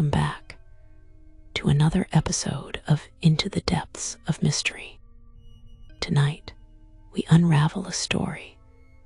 Welcome back to another episode of Into the Depths of Mystery. Tonight, we unravel a story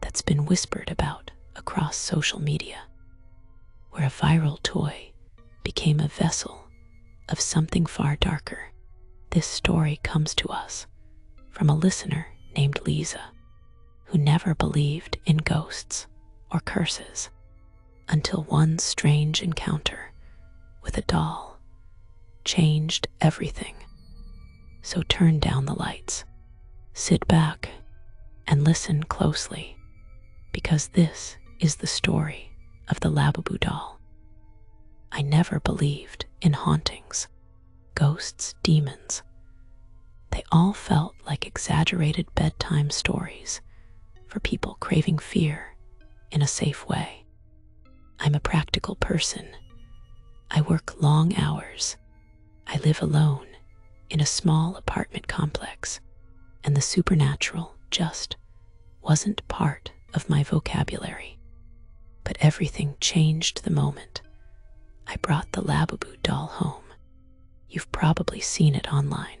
that's been whispered about across social media, where a viral toy became a vessel of something far darker. This story comes to us from a listener named Liza, who never believed in ghosts or curses until one strange encounter with a doll changed everything. So turn down the lights, sit back, and listen closely, because this is the story of the Labubu doll. I never believed in hauntings, ghosts, demons. They all felt like exaggerated bedtime stories for people craving fear in a safe way. I'm a practical person. I work long hours. I live alone in a small apartment complex, and the supernatural just wasn't part of my vocabulary. But everything changed the moment I brought the Labubu doll home. You've probably seen it online.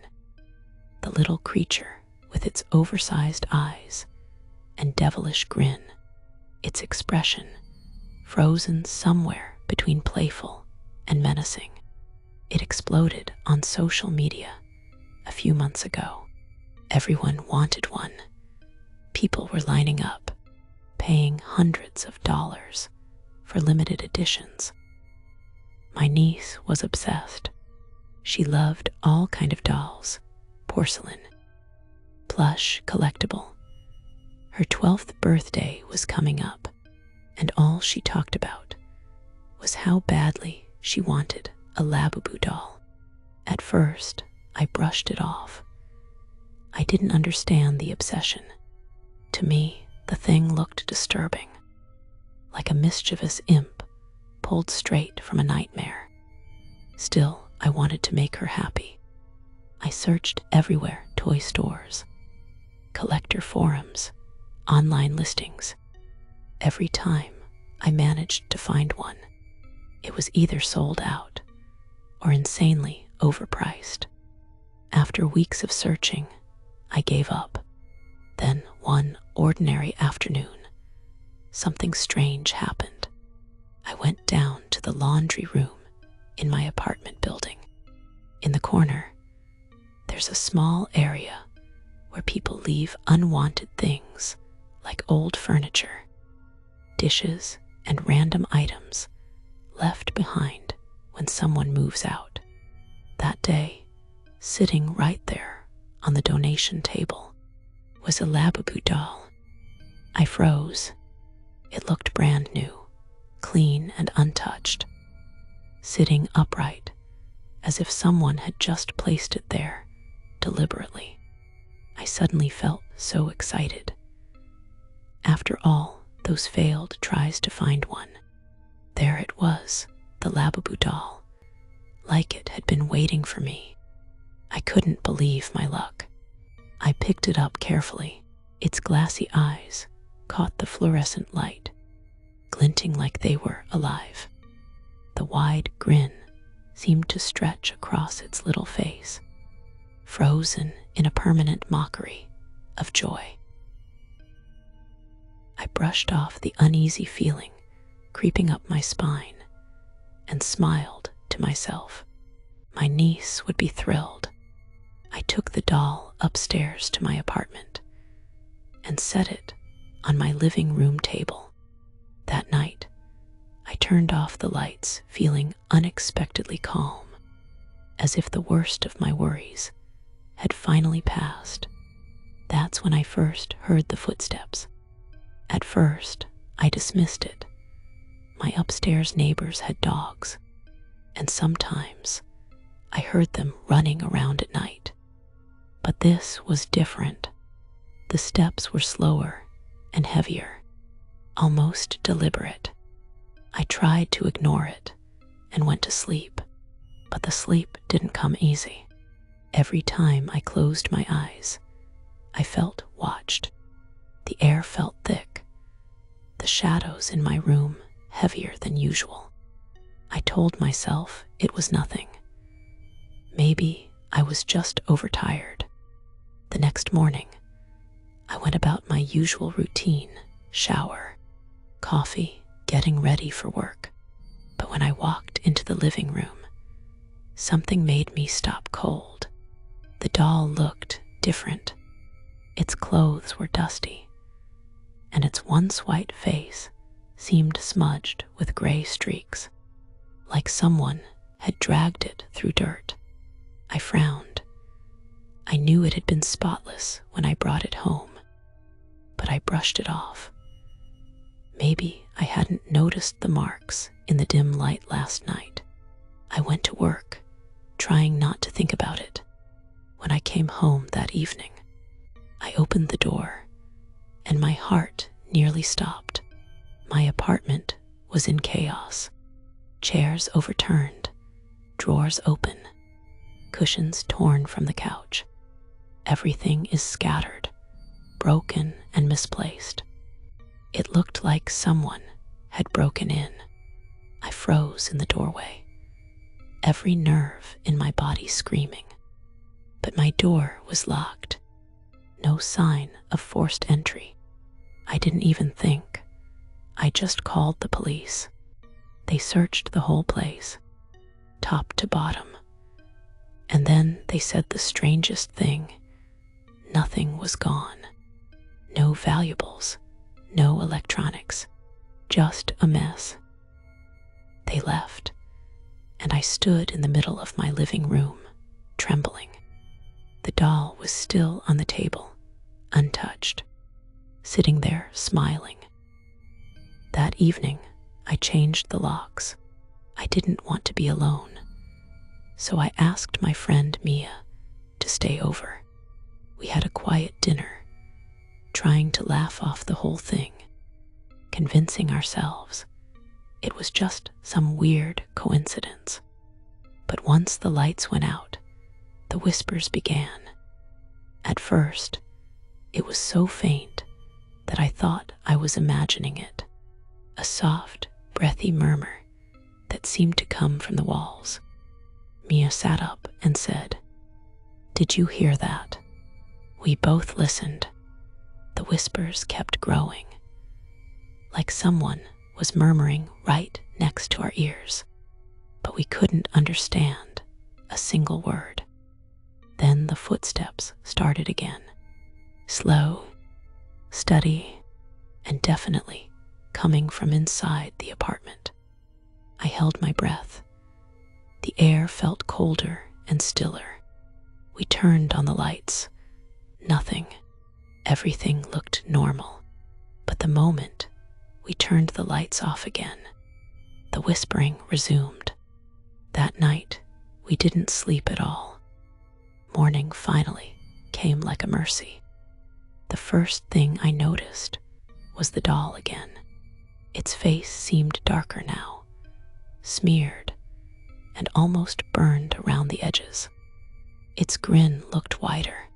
The little creature with its oversized eyes and devilish grin, its expression frozen somewhere between playful and menacing. It exploded on social media a few months ago. Everyone wanted one. People were lining up, paying hundreds of dollars for limited editions. My niece was obsessed. She loved all kinds of dolls, porcelain, plush, collectible. Her 12th birthday was coming up, and all she talked about was how badly she wanted a Labubu doll. At first, I brushed it off. I didn't understand the obsession. To me, the thing looked disturbing, like a mischievous imp pulled straight from a nightmare. Still, I wanted to make her happy. I searched everywhere: toy stores, collector forums, online listings. Every time I managed to find one, it was either sold out or insanely overpriced. After weeks of searching, I gave up. Then, one ordinary afternoon, something strange happened. I went down to the laundry room in my apartment building. In the corner, there's a small area where people leave unwanted things like old furniture, dishes, and random items left behind when someone moves out. That day, sitting right there on the donation table, was a Labubu doll. I froze. It looked brand new, clean and untouched, sitting upright as if someone had just placed it there deliberately. I suddenly felt so excited. After all those failed tries to find one, there it was, the Labubu doll, like it had been waiting for me. I couldn't believe my luck. I picked it up carefully. Its glassy eyes caught the fluorescent light, glinting like they were alive. The wide grin seemed to stretch across its little face, frozen in a permanent mockery of joy. I brushed off the uneasy feeling creeping up my spine and smiled to myself. My niece would be thrilled. I took the doll upstairs to my apartment and set it on my living room table. That night, I turned off the lights, feeling unexpectedly calm, as if the worst of my worries had finally passed. That's when I first heard the footsteps. At first, I dismissed it. My upstairs neighbors had dogs, and sometimes I heard them running around at night. But this was different. The steps were slower and heavier, almost deliberate. I tried to ignore it and went to sleep, but the sleep didn't come easy. Every time I closed my eyes, I felt watched. The air felt thick, the shadows in my room heavier than usual. I told myself it was nothing. Maybe I was just overtired. The next morning, I went about my usual routine: shower, coffee, getting ready for work. But when I walked into the living room, something made me stop cold. The doll looked different. Its clothes were dusty, and its once white face seemed smudged with gray streaks, like someone had dragged it through dirt. I frowned. I knew it had been spotless when I brought it home, but I brushed it off. Maybe I hadn't noticed the marks in the dim light last night. I went to work, trying not to think about it. When I came home that evening, I opened the door, and my heart nearly stopped. My apartment was in chaos. Chairs overturned, drawers open, cushions torn from the couch. Everything is scattered, broken and misplaced. It looked like someone had broken in. I froze in the doorway, every nerve in my body screaming. But my door was locked. No sign of forced entry. I didn't even think. I just called the police. They searched the whole place, top to bottom. And then they said the strangest thing. Nothing was gone. No valuables, no electronics, just a mess. They left, and I stood in the middle of my living room, trembling. The doll was still on the table, untouched, sitting there smiling. That evening, I changed the locks. I didn't want to be alone, so I asked my friend Mia to stay over. We had a quiet dinner, trying to laugh off the whole thing, convincing ourselves it was just some weird coincidence. But once the lights went out, the whispers began. At first, it was so faint that I thought I was imagining it. A soft, breathy murmur that seemed to come from the walls. Mia sat up and said, "Did you hear that?" We both listened. The whispers kept growing, like someone was murmuring right next to our ears, but we couldn't understand a single word. Then the footsteps started again, slow, steady, and definitely coming from inside the apartment. I held my breath. The air felt colder and stiller. We turned on the lights. Nothing. Everything looked normal. But the moment we turned the lights off again, the whispering resumed. That night, we didn't sleep at all. Morning finally came like a mercy. The first thing I noticed was the doll again. Its face seemed darker now, smeared and almost burned around the edges. Its grin looked wider.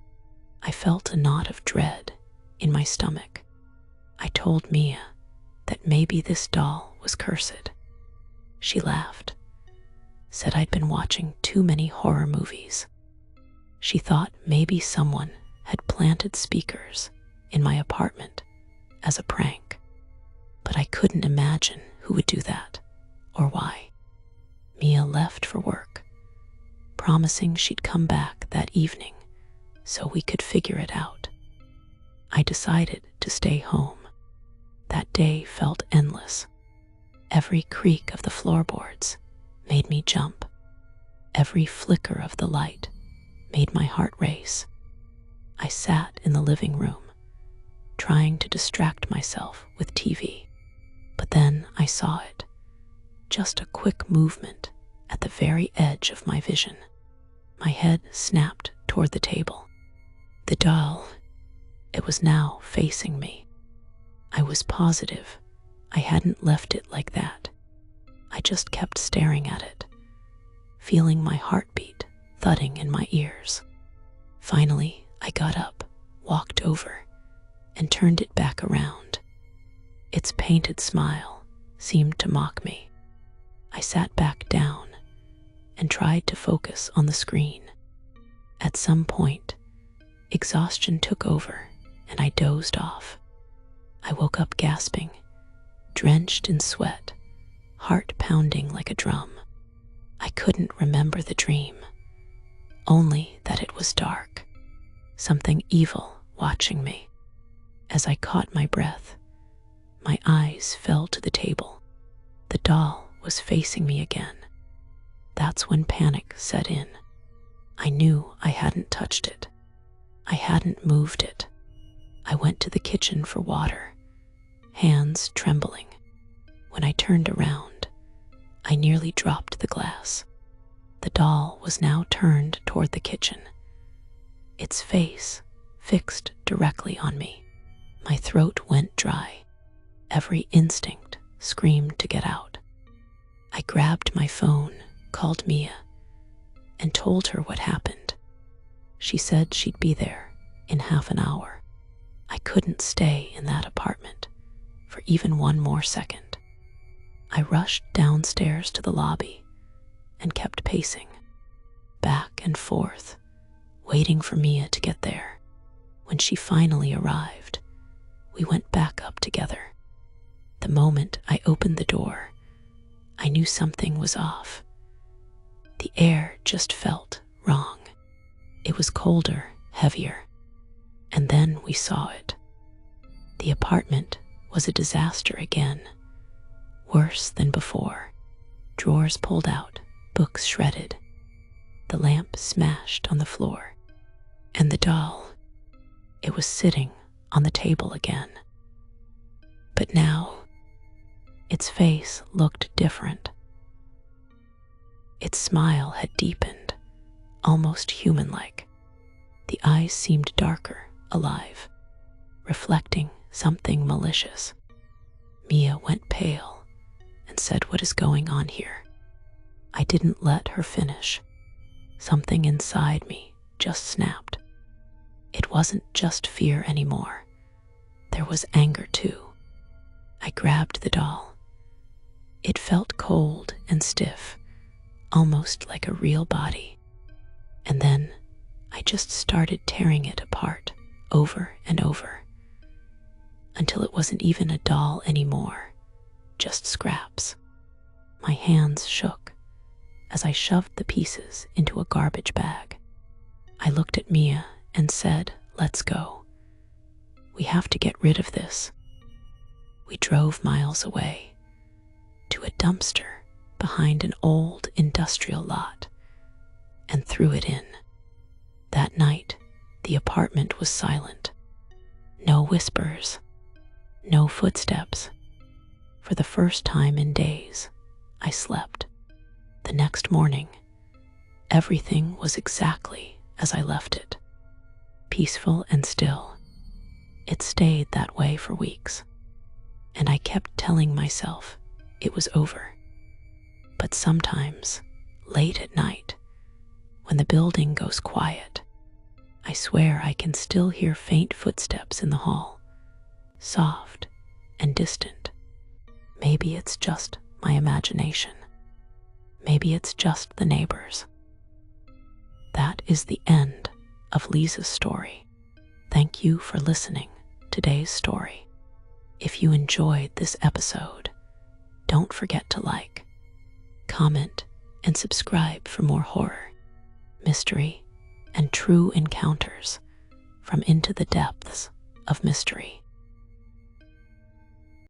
I felt a knot of dread in my stomach. I told Mia that maybe this doll was cursed. She laughed, said I'd been watching too many horror movies. She thought maybe someone had planted speakers in my apartment as a prank, but I couldn't imagine who would do that or why. Mia left for work, promising she'd come back that evening so we could figure it out. I decided to stay home. That day felt endless. Every creak of the floorboards made me jump. Every flicker of the light made my heart race. I sat in the living room, trying to distract myself with TV. But then I saw it. Just a quick movement at the very edge of my vision. My head snapped toward the table. The doll, it was now facing me. I was positive I hadn't left it like that. I just kept staring at it, feeling my heartbeat thudding in my ears. Finally, I got up, walked over, and turned it back around. Its painted smile seemed to mock me. I sat back down and tried to focus on the screen. At some point, exhaustion took over and I dozed off. I woke up gasping, drenched in sweat, heart pounding like a drum. I couldn't remember the dream, only that it was dark, something evil watching me. As I caught my breath, my eyes fell to the table. The doll was facing me again. That's when panic set in. I knew I hadn't touched it. I hadn't moved it. I went to the kitchen for water, hands trembling. When I turned around, I nearly dropped the glass. The doll was now turned toward the kitchen, its face fixed directly on me. My throat went dry. Every instinct screamed to get out. I grabbed my phone, called Mia, and told her what happened. She said she'd be there in half an hour. I couldn't stay in that apartment for even one more second. I rushed downstairs to the lobby and kept pacing, back and forth, waiting for Mia to get there. When she finally arrived, we went back up together. The moment I opened the door, I knew something was off. The air just felt wrong. It was colder, heavier. And then we saw it. The apartment was a disaster again, worse than before. Drawers pulled out, books shredded, the lamp smashed on the floor, and the doll, it was sitting on the table again. But now, its face looked different. Its smile had deepened, almost human-like. The eyes seemed darker, alive, reflecting something malicious. Mia went pale and said, "What is going on here?" I didn't let her finish. Something inside me just snapped. It wasn't just fear anymore. There was anger too. I grabbed the doll. It felt cold and stiff, almost like a real body. And then I just started tearing it apart, over and over, until it wasn't even a doll anymore, just scraps. My hands shook as I shoved the pieces into a garbage bag. I looked at Mia and said, "Let's go. We have to get rid of this." We drove miles away to a dumpster behind an old industrial lot and threw it in. That night, the apartment was silent. No whispers, no footsteps. For the first time in days, I slept. The next morning, everything was exactly as I left it, peaceful and still. It stayed that way for weeks, and I kept telling myself it was over. But sometimes, late at night, when the building goes quiet, I swear I can still hear faint footsteps in the hall, soft and distant. Maybe it's just my imagination. Maybe it's just the neighbors. That is the end of Liza's story. Thank you for listening to today's story. If you enjoyed this episode, don't forget to like, comment, and subscribe for more horror, mystery, and true encounters from Into the Depths of Mystery.